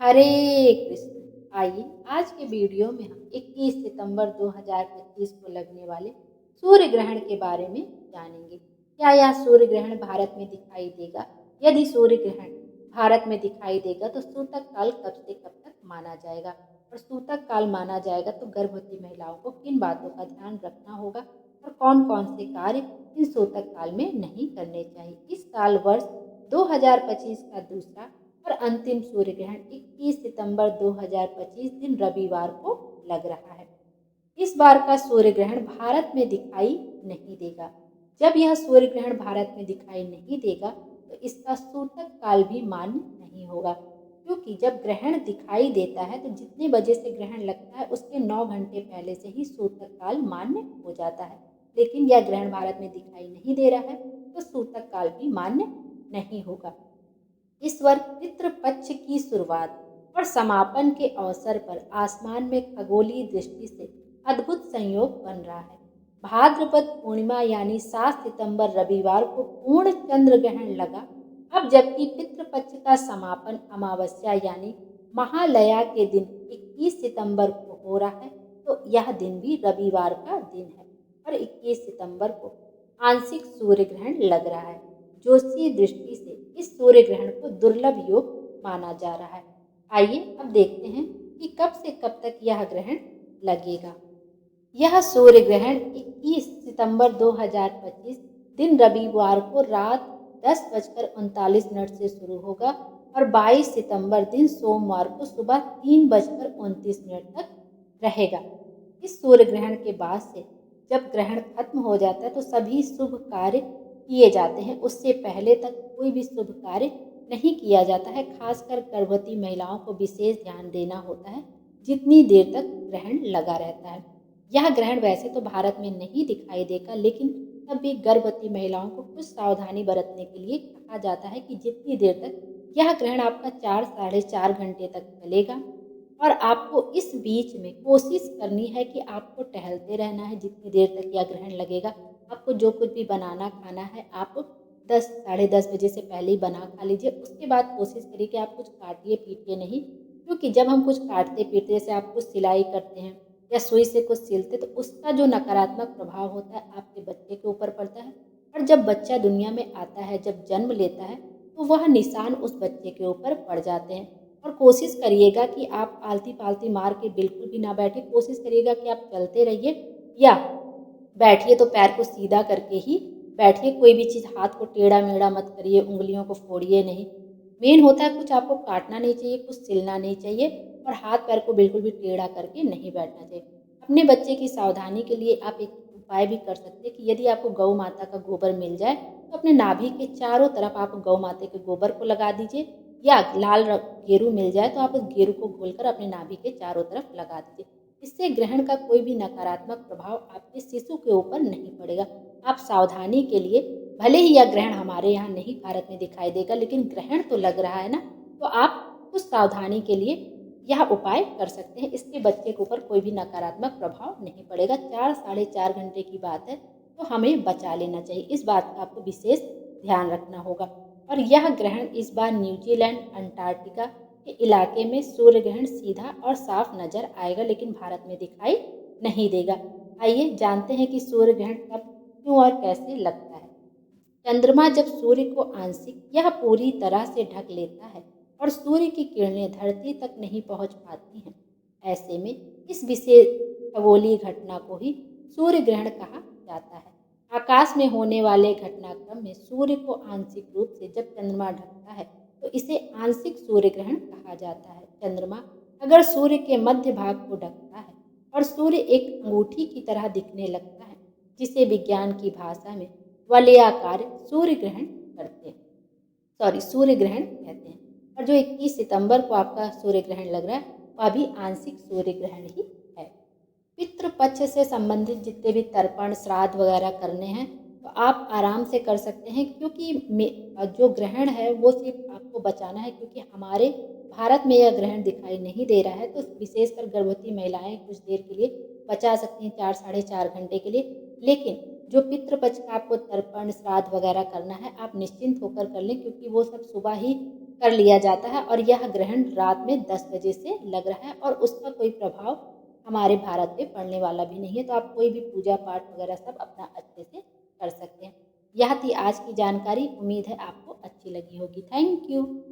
हरे कृष्ण। आइए आज के वीडियो में हम 21 सितंबर 2025 को लगने वाले सूर्य ग्रहण के बारे में जानेंगे। क्या यह सूर्य ग्रहण भारत में दिखाई देगा? यदि सूर्य ग्रहण भारत में दिखाई देगा तो सूतक काल कब से कब तक माना जाएगा? और सूतक काल माना जाएगा तो गर्भवती महिलाओं को किन बातों का ध्यान रखना होगा और कौन कौन से कार्य इन सूतक काल में नहीं करने चाहिए? इस साल वर्ष 2025 का दूसरा और अंतिम सूर्य ग्रहण 21 सितंबर 2025 दिन रविवार को लग रहा है। इस बार का सूर्य ग्रहण भारत में दिखाई नहीं देगा। जब यह सूर्य ग्रहण भारत में दिखाई नहीं देगा तो इसका सूतक काल भी मान्य नहीं होगा, क्योंकि जब ग्रहण दिखाई देता है तो जितने बजे से ग्रहण लगता है उसके 9 घंटे पहले से ही सूतक काल मान्य हो जाता है। लेकिन यह ग्रहण भारत में दिखाई नहीं दे रहा है तो सूतक काल भी मान्य नहीं होगा। इस वर्ष पितृ पक्ष की शुरुआत और समापन के अवसर पर आसमान में खगोलीय दृष्टि से अद्भुत संयोग बन रहा है। भाद्रपद पूर्णिमा यानी 7 सितंबर रविवार को पूर्ण चंद्र ग्रहण लगा। अब जबकि पितृ पक्ष का समापन अमावस्या यानी महालया के दिन 21 सितंबर को हो रहा है, तो यह दिन भी रविवार का दिन है और 21 सितंबर को आंशिक सूर्य ग्रहण लग रहा है। ज्योतिषीय दृष्टि से इस सूर्य ग्रहण को दुर्लभ योग माना जा रहा है। आइए अब देखते हैं कि कब से कब तक यह ग्रहण लगेगा। यह सूर्य ग्रहण 21 सितंबर 2025 दिन रविवार को रात 10:39 से शुरू होगा और 22 सितंबर दिन सोमवार को सुबह 3:29 तक रहेगा। इस सूर्य ग्रहण के बाद से जब ग्रहण खत्म हो जाता है तो सभी शुभ कार्य किए जाते हैं। उससे पहले तक कोई भी शुभ कार्य नहीं किया जाता है। खासकर गर्भवती महिलाओं को विशेष ध्यान देना होता है जितनी देर तक ग्रहण लगा रहता है। यह ग्रहण वैसे तो भारत में नहीं दिखाई देगा, लेकिन तब भी गर्भवती महिलाओं को कुछ सावधानी बरतने के लिए कहा जाता है कि जितनी देर तक यह ग्रहण आपका 4 साढ़े 4 घंटे तक चलेगा और आपको इस बीच में कोशिश करनी है कि आपको टहलते रहना है। जितनी देर तक यह ग्रहण लगेगा आपको जो कुछ भी बनाना खाना है आप 10 साढ़े 10 बजे से पहले ही बना खा लीजिए। उसके बाद कोशिश करिए कि आप कुछ काटिए पीटिए नहीं, क्योंकि जब हम कुछ काटते पीटते, जैसे आप कुछ सिलाई करते हैं या सुई से कुछ सिलते, तो उसका जो नकारात्मक प्रभाव होता है आपके बच्चे के ऊपर पड़ता है। और जब बच्चा दुनिया में आता है, जब जन्म लेता है, तो वह निशान उस बच्चे के ऊपर पड़ जाते हैं। और कोशिश करिएगा कि आप आलती पालती मार के बिल्कुल भी ना बैठे। कोशिश करिएगा कि आप चलते रहिए या बैठिए तो पैर को सीधा करके ही बैठिए। कोई भी चीज़ हाथ को टेढ़ा मेढ़ा मत करिए, उंगलियों को फोड़िए नहीं। मेन होता है कुछ आपको काटना नहीं चाहिए, कुछ सिलना नहीं चाहिए और हाथ पैर को बिल्कुल भी टेढ़ा करके नहीं बैठना चाहिए। अपने बच्चे की सावधानी के लिए आप एक उपाय भी कर सकते हैं कि यदि आपको गौ माता का गोबर मिल जाए तो अपने नाभि के चारों तरफ आप गौ माता के गोबर को लगा दीजिए, या लाल गेरू मिल जाए तो आप उस गेरू को घोलकर अपने नाभि के चारों तरफ लगा दीजिए। इससे ग्रहण का कोई भी नकारात्मक प्रभाव आपके शिशु के ऊपर नहीं पड़ेगा। आप सावधानी के लिए, भले ही यह ग्रहण हमारे यहाँ नहीं भारत में दिखाई देगा, लेकिन ग्रहण तो लग रहा है ना, तो आप कुछ सावधानी के लिए यह उपाय कर सकते हैं। इसके बच्चे के ऊपर कोई भी नकारात्मक प्रभाव नहीं पड़ेगा। 4 साढ़े 4 घंटे की बात है तो हमें बचा लेना चाहिए। इस बात का आपको विशेष ध्यान रखना होगा। और यह ग्रहण इस बार न्यूजीलैंड अंटार्कटिका के इलाके में सूर्य ग्रहण सीधा और साफ नजर आएगा, लेकिन भारत में दिखाई नहीं देगा। आइए जानते हैं कि सूर्य ग्रहण कब, क्यों और कैसे लगता है। चंद्रमा जब सूर्य को आंशिक या पूरी तरह से ढक लेता है और सूर्य की किरणें धरती तक नहीं पहुंच पाती हैं, ऐसे में इस विशेष खगोलीय घटना को ही सूर्य ग्रहण कहा जाता है। आकाश में होने वाले घटनाक्रम में सूर्य को आंशिक रूप से जब चंद्रमा ढकता है तो इसे आंशिक सूर्य ग्रहण कहा जाता है। चंद्रमा अगर सूर्य के मध्य भाग को ढकता है और सूर्य एक अंगूठी की तरह दिखने लगता है, जिसे विज्ञान की भाषा में वलयाकार सूर्य ग्रहण कहते हैं। और जो 21 सितंबर को आपका सूर्य ग्रहण लग रहा है वह भी आंशिक सूर्य ग्रहण ही है। पितृ पक्ष से संबंधित जितने भी तर्पण श्राद्ध वगैरह करने हैं तो आप आराम से कर सकते हैं, क्योंकि जो ग्रहण है वो सिर्फ आपको बचाना है, क्योंकि हमारे भारत में यह ग्रहण दिखाई नहीं दे रहा है। तो विशेषकर गर्भवती महिलाएं कुछ देर के लिए बचा सकती हैं, 4 साढ़े 4 घंटे के लिए। लेकिन जो पितृपक्ष का आपको तर्पण श्राद्ध वगैरह करना है आप निश्चिंत होकर कर लें, क्योंकि वो सब सुबह ही कर लिया जाता है और यह ग्रहण रात में 10 बजे से लग रहा है और उसका कोई प्रभाव हमारे भारत पे पड़ने वाला भी नहीं है। तो आप कोई भी पूजा पाठ वगैरह सब अपना अच्छे से कर सकते हैं। यह थी आज की जानकारी। उम्मीद है आपको अच्छी लगी होगी। Thank you.